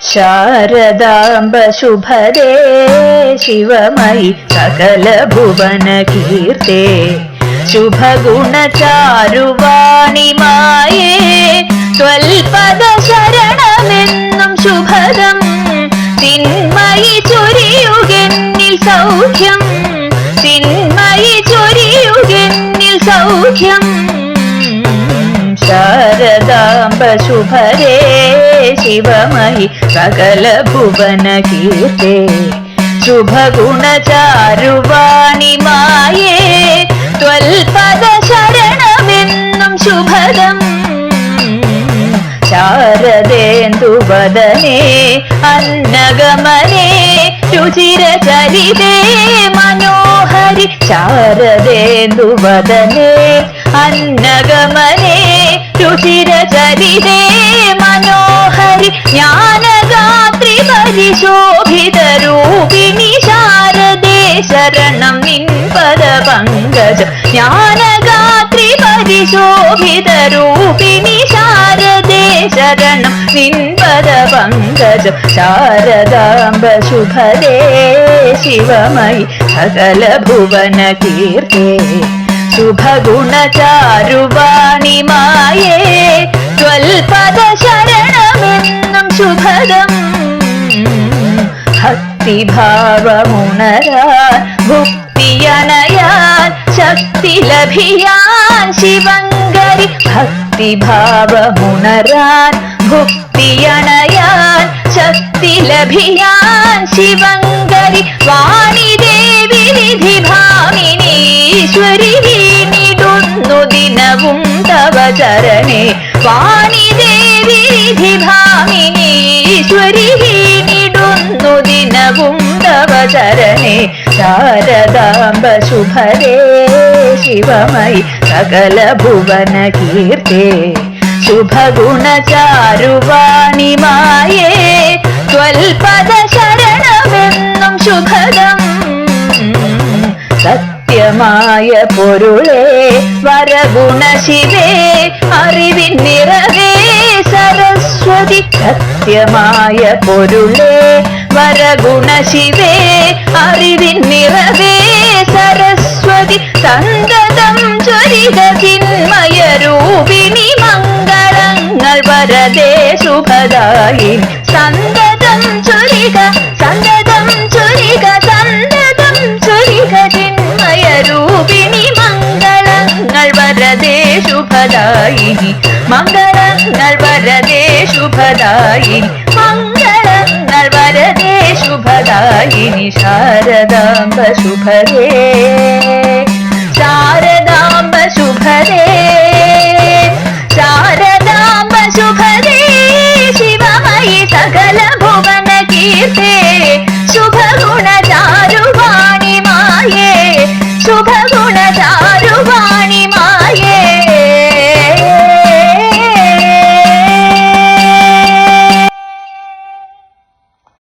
ശാരദാംബ ശുഭദേ ശിവമയി സകല ഭുവന കീർത്തേ ശുഭഗുണചാരുവാണിമായേ ത്വൽപദ ശരണമെന്നും ശുഭദം തിന്മയി ചൊരിയുകെന്നിൽ സൗഖ്യം തിന്മയി ചൊരിയുകെന്നിൽ സൗഖ്യം ശാരദാംബ ശുഭദേ ശിവമയി സകല ഭുവന കീർത്തേ ശുഭഗുണചാരുവാണിമായേ ത്വൽപദ ശരണമെന്നും ശുഭദം ശാരദേന്ദുവദനേ അന്നഗമനേ രുചിരചരിതേ മനോഹരി ശാരദേന്ദുവദനേ അന്നഗമനേ രുചിരചരിതേ മനോഹരി ജ്ഞാനഗാത്രി പരിശോഭിതരൂപിണി ശാരദേ ശരണം നിൻപദ പങ്കജം ജ്ഞാനഗാത്രി പരിശോഭിതരൂപിണി ശാരദേ ശരണം നിൻപദ പങ്കജം ശാരദാംബ ശുഭദേ ശിവമയി സകല ഭുവന കീർത്തേ ശുഭഗുണചാരുവാണിമായേ ത്വൽപദ ശരണമെന്നും ശുഭദം ഭക്തിഭാവമുണരാൻ ഭുക്തിയണയാൻ ശക്തി ലഭിയാൻ ശിവങ്കരി ഭക്തിഭാവമുണരാൻ ഭുക്തിയണയാൻ ശക്തി ലഭിയാൻ ശിവങ്കരി വാണിദേവി വിധി ഭാമിനീശ്വരി വീണിടുന്നു ദിനവും തവ ചരണേ വാണിദേവി വിധി ഭാമിനീശ്വരി വീണിടുന്നു ദിനവും തവ ചരണേ ശാരദാംബ ശുഭദേ ശിവമയി സകല ഭുവന കീർത്തേ ശുഭഗുണചാരുവാണിമായേ ത്വൽപദ ശരണമെന്നും ശുഭദം സത്യമായ പൊരുളേ വരഗുണശിവേ അറിവിൻ നിറവേ സരസ്വതി സത്യമായ പൊരുളേ വരഗുണശിവേ അറിവിൻ നിറവേ സരസ്വതി സന്തതം ചൊരിത ചിന്മയ രൂപിണി മംഗളങ്ങൾ വരദേ ശുഭദായിനി സന്തതം ചൊരിക സന്തതം ചൊരിക സന്തതം ചൊരിക ചിന്മയ രൂപിണി മംഗളങ്ങൾ വരദേ ശുഭദായിനി മംഗളങ്ങൾ വരദേ ശുഭദായിനി മംഗളങ്ങൾ വരദേ ശുഭദായിനി ശാരദാംബ ശുഭദേ ശാരദാംബ ശുഭദേ ശാരദാംബ ശുഭദേ ശിവമയി സകല ഭുവന കീർത്തേ ശുഭഗുണചാരുവാണിമായേ ശുഭഗുണചാരുവാണിമായേ